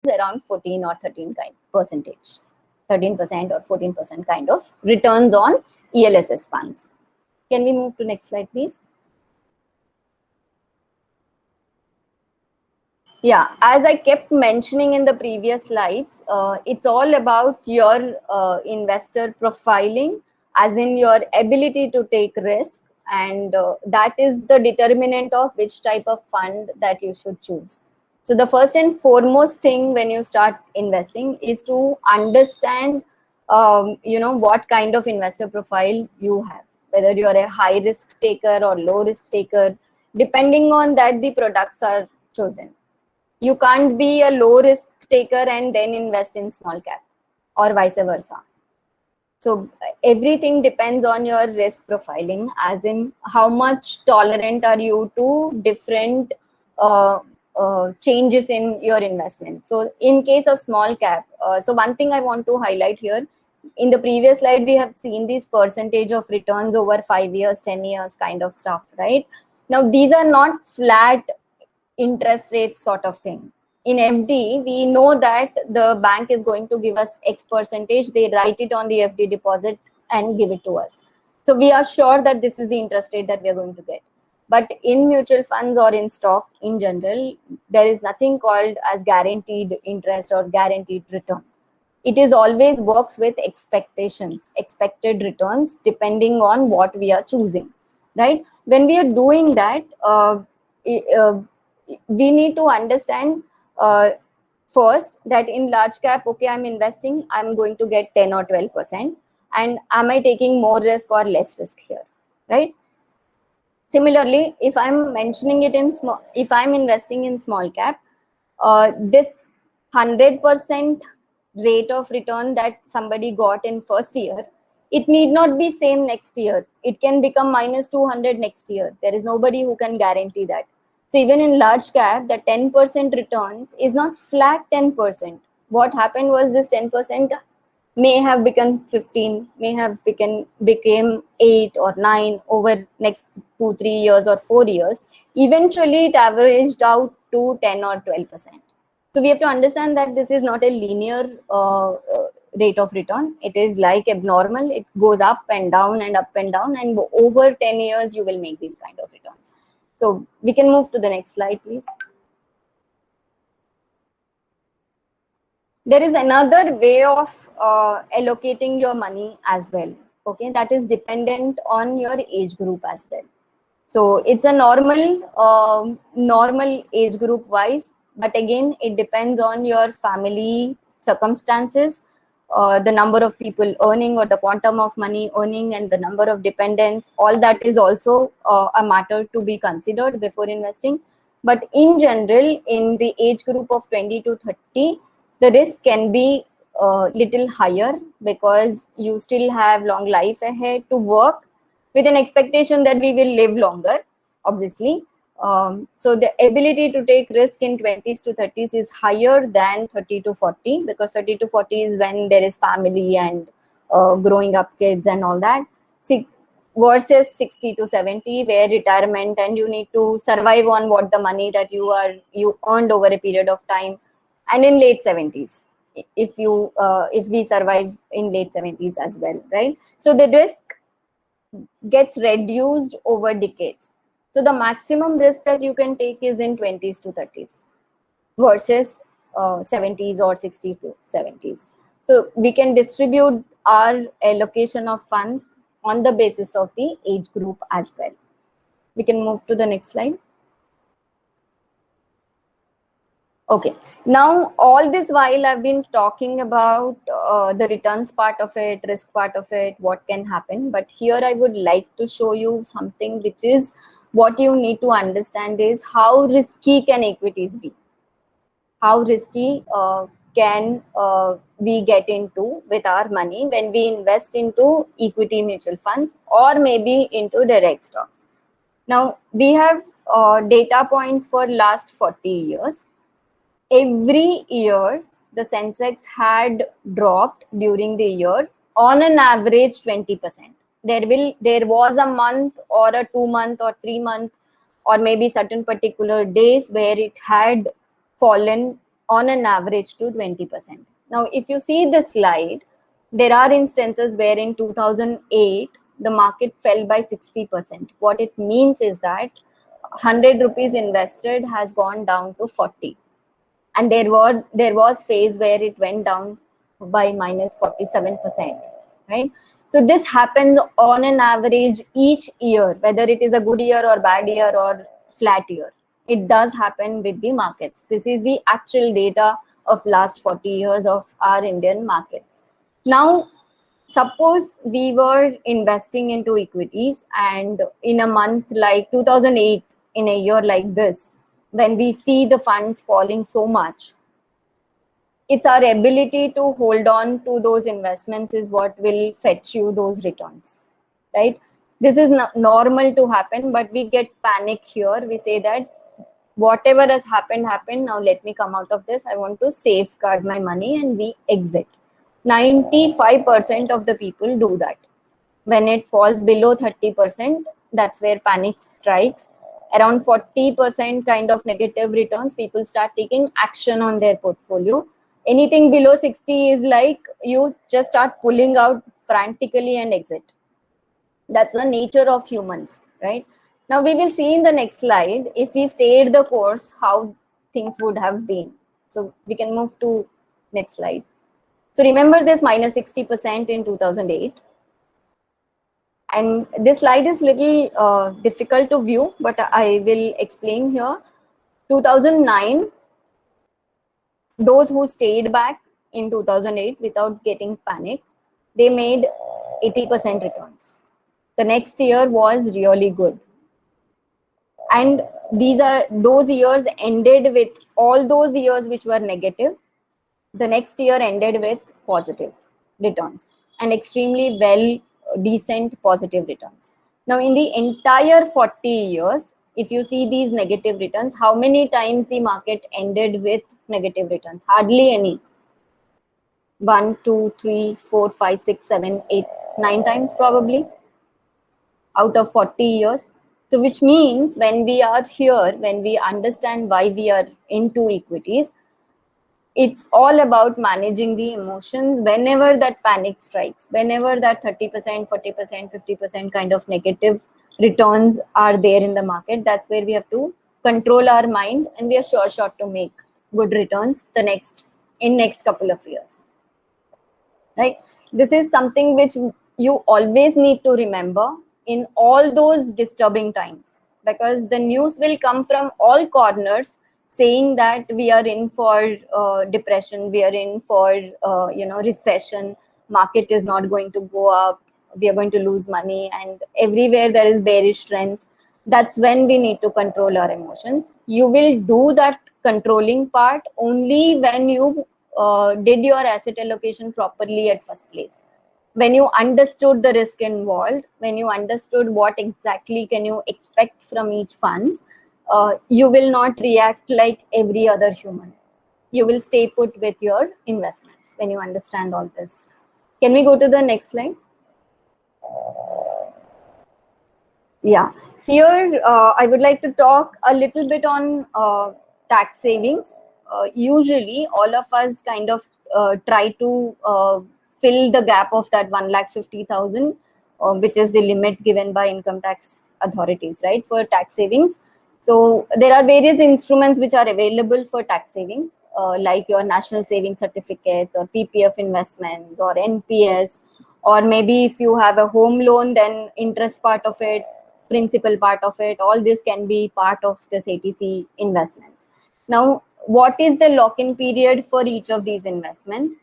around 14 or 13 percentage, 13% or 14% kind of returns on ELSS funds. Can we move to next slide, please? Yeah, as I kept mentioning in the previous slides, it's all about your investor profiling, as in your ability to take risk, and that is the determinant of which type of fund that you should choose. So the first and foremost thing when you start investing is to understand, what kind of investor profile you have, whether you're a high risk taker or low risk taker. Depending on that, the products are chosen. You can't be a low risk taker and then invest in small cap, or vice versa. So everything depends on your risk profiling, as in how much tolerant are you to different changes in your investment. So in case of small cap, so one thing I want to highlight here, in the previous slide, we have seen this percentage of returns over 5 years, 10 years kind of stuff, right? Now, these are not flat interest rates sort of thing. In FD, we know that the bank is going to give us X percentage. They write it on the FD deposit and give it to us. So we are sure that this is the interest rate that we are going to get. But in mutual funds or in stocks in general, there is nothing called as guaranteed interest or guaranteed return. It is always works with expectations, expected returns, depending on what we are choosing, right? When we are doing that, we need to understand first that in large cap, okay, I'm investing, I'm going to get 10 or 12%. And am I taking more risk or less risk here, right? Similarly, if I'm mentioning it in small, if I'm investing in small cap, this 100% rate of return that somebody got in first year, it need not be same next year. It can become minus 200 next year. There is nobody who can guarantee that. So even in large cap, the 10% returns is not flat 10%. What happened was this 10% may have become 15, may have became 8 or 9 over next 2, 3 years or 4 years. Eventually, it averaged out to 10 or 12%. So we have to understand that this is not a linear rate of return. It is like abnormal. It goes up and down and up and down, and over 10 years, you will make these kind of returns. So we can move to the next slide, please. There is another way of allocating your money as well. Okay, that is dependent on your age group as well. So it's a normal age group wise, but again, it depends on your family circumstances, the number of people earning or the quantum of money earning, and the number of dependents. All that is also a matter to be considered before investing. But in general, in the age group of 20 to 30, the risk can be little higher because you still have long life ahead to work, with an expectation that we will live longer, obviously. So the ability to take risk in 20s to 30s is higher than 30 to 40, because 30 to 40 is when there is family and growing up kids and all that. Versus 60 to 70, where retirement and you need to survive on what the money that you earned over a period of time. And in late 70s, if we survive in late 70s as well, right? So the risk gets reduced over decades. So the maximum risk that you can take is in 20s to 30s versus 70s or 60s to 70s. So we can distribute our allocation of funds on the basis of the age group as well. We can move to the next slide. Okay, now all this while I've been talking about the returns part of it, risk part of it, what can happen. But here I would like to show you something which is what you need to understand is how risky can equities be? How risky can we get into with our money when we invest into equity mutual funds or maybe into direct stocks? Now, we have data points for last 40 years. Every year, the Sensex had dropped during the year on an average 20%. There was a month or a 2 month or 3 month or maybe certain particular days where it had fallen on an average to 20%. Now, if you see the slide, there are instances where in 2008, the market fell by 60%. What it means is that 100 rupees invested has gone down to 40. And there was phase where it went down by minus 47%, right? So this happens on an average each year, whether it is a good year or bad year or flat year. It does happen with the markets. This is the actual data of last 40 years of our Indian markets. Now, suppose we were investing into equities, and in a month like 2008, in a year like this, when we see the funds falling so much, it's our ability to hold on to those investments is what will fetch you those returns, right? This is normal to happen, but we get panic here. We say that whatever has happened, now let me come out of this. I want to safeguard my money, and we exit. 95% of the people do that. When it falls below 30%, that's where panic strikes. Around 40% kind of negative returns, people start taking action on their portfolio. Anything below 60 is like you just start pulling out frantically and exit. That's the nature of humans, right? Now we will see in the next slide, if we stayed the course, how things would have been. So we can move to next slide. So remember this minus 60% in 2008. And this slide is little difficult to view, but I will explain here. 2009, those who stayed back in 2008 without getting panic, they made 80% returns. The next year was really good. And those years ended with all those years which were negative. The next year ended with positive returns and extremely decent positive returns. Now, in the entire 40 years, if you see these negative returns, how many times the market ended with negative returns? Hardly any. 1, 2, 3, 4, 5, 6, 7, 8, 9 times probably out of 40 years. So which means when we are here, when we understand why we are into equities, it's all about managing the emotions whenever that panic strikes, whenever that 30%, 40%, 50% kind of negative returns are there in the market. That's where we have to control our mind, and we are sure to make good returns in next couple of years, right? This is something which you always need to remember in all those disturbing times, because the news will come from all corners saying that we are in for depression, we are in for recession, market is not going to go up, we are going to lose money, and everywhere there is bearish trends. That's when we need to control our emotions. You will do that controlling part only when you did your asset allocation properly at first place. When you understood the risk involved, when you understood what exactly can you expect from each funds, you will not react like every other human. You will stay put with your investments when you understand all this. Can we go to the next slide? Yeah, here I would like to talk a little bit on tax savings. Usually all of us kind of try to fill the gap of that 1,50,000, which is the limit given by income tax authorities, right, for tax savings. So there are various instruments which are available for tax savings, like your national savings certificates or PPF investments or NPS, or maybe if you have a home loan, then interest part of it, principal part of it, all this can be part of this ATC investments. Now, what is the lock-in period for each of these investments?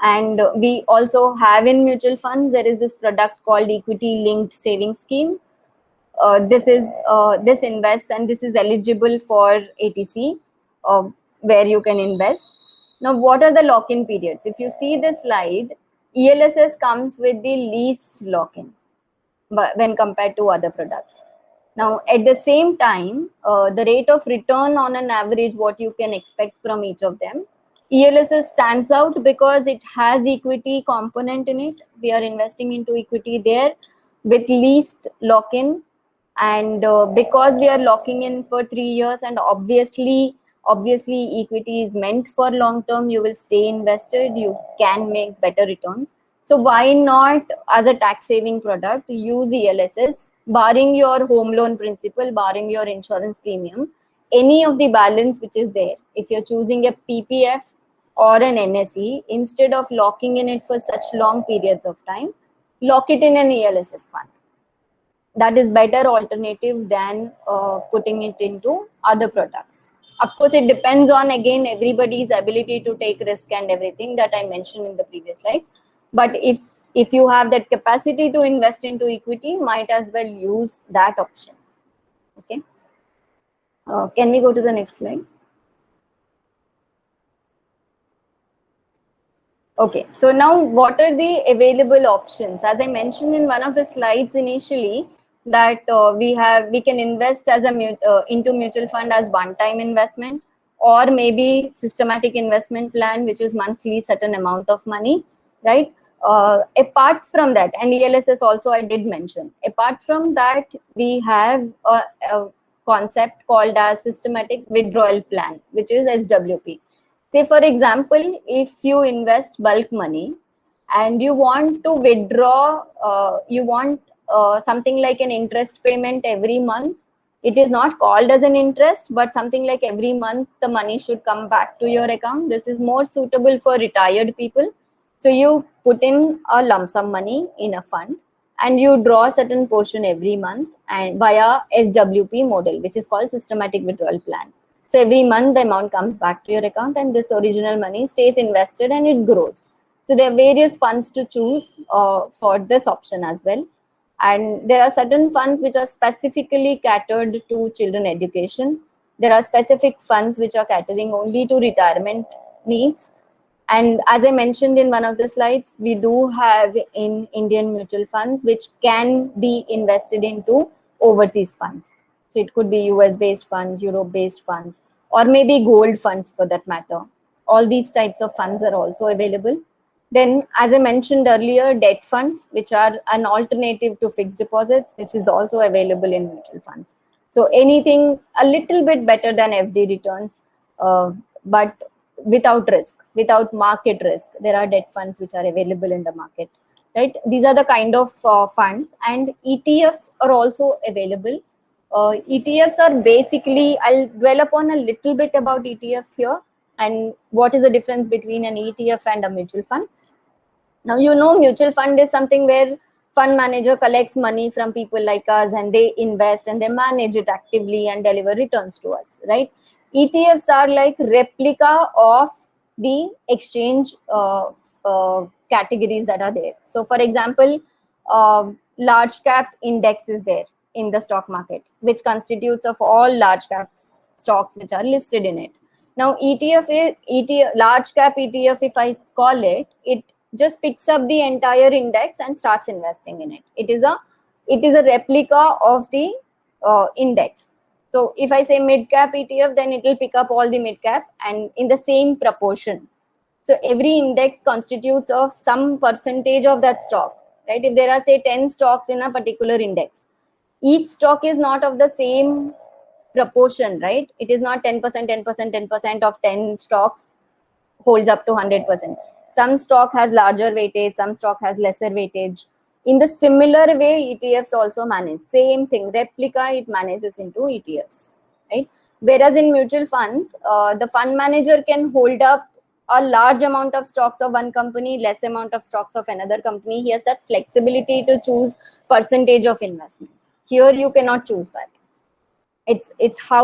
And we also have in mutual funds, there is this product called equity linked savings scheme. This invests, and this is eligible for ATC, where you can invest. Now, what are the lock-in periods? If you see this slide, ELSS comes with the least lock-in when compared to other products. Now, at the same time, the rate of return on an average, what you can expect from each of them, ELSS stands out because it has equity component in it. We are investing into equity there with least lock-in, and because we are locking in for 3 years, and obviously Obviously, equity is meant for long term. You will stay invested. You can make better returns. So why not, as a tax saving product, use ELSS, barring your home loan principal, barring your insurance premium, any of the balance which is there. If you're choosing a PPF or an NSE, instead of locking in it for such long periods of time, lock it in an ELSS fund. That is better alternative than putting it into other products. Of course, it depends on, again, everybody's ability to take risk and everything that I mentioned in the previous slides. But if you have that capacity to invest into equity, might as well use that option. Okay. Can we go to the next slide? Okay, so now what are the available options? As I mentioned in one of the slides initially, that we can invest as into mutual fund as one-time investment, or maybe systematic investment plan, which is monthly certain amount of money, right? Apart from that, and ELSS also I did mention. Apart from that, we have a concept called as systematic withdrawal plan, which is SWP. Say, for example, if you invest bulk money and you want to withdraw, you want something like an interest payment every month. It is not called as an interest, but something like every month the money should come back to your account. This is more suitable for retired people. So you put in a lump sum money in a fund and you draw a certain portion every month and via SWP model, which is called systematic withdrawal plan. So every month the amount comes back to your account and this original money stays invested and it grows. So there are various funds to choose for this option as well. And there are certain funds which are specifically catered to children education. There are specific funds which are catering only to retirement needs. And as I mentioned in one of the slides, we do have in Indian mutual funds which can be invested into overseas funds. So it could be US based funds, Europe based funds, or maybe gold funds for that matter. All these types of funds are also available. Then, as I mentioned earlier, debt funds, which are an alternative to fixed deposits, this is also available in mutual funds. So anything a little bit better than FD returns, but without risk, without market risk. There are debt funds which are available in the market, right? These are the kind of funds, and ETFs are also available. ETFs are basically, I'll dwell upon a little bit about ETFs here and what is the difference between an ETF and a mutual fund. Now, mutual fund is something where fund manager collects money from people like us and they invest and they manage it actively and deliver returns to us, right? ETFs are like replica of the exchange categories that are there. So, for example, large cap index is there in the stock market, which constitutes of all large cap stocks which are listed in it. Now, ETF, large cap ETF, if I call it, it just picks up the entire index and starts investing in it. It is a replica of the index. So if I say mid cap ETF, then it will pick up all the mid cap and in the same proportion. So every index constitutes of some percentage of that stock, right? If there are, say, 10 stocks in a particular index, each stock is not of the same proportion, right? It is not 10%, 10%, 10% of 10 stocks holds up to 100%. Some stock has larger weightage, some stock has lesser weightage. In the similar way, ETFs also manage. Same thing, replica, it manages into ETFs, right? Whereas in mutual funds, the fund manager can hold up a large amount of stocks of one company, less amount of stocks of another company. He has that flexibility to choose percentage of investments. Here, you cannot choose that. It's how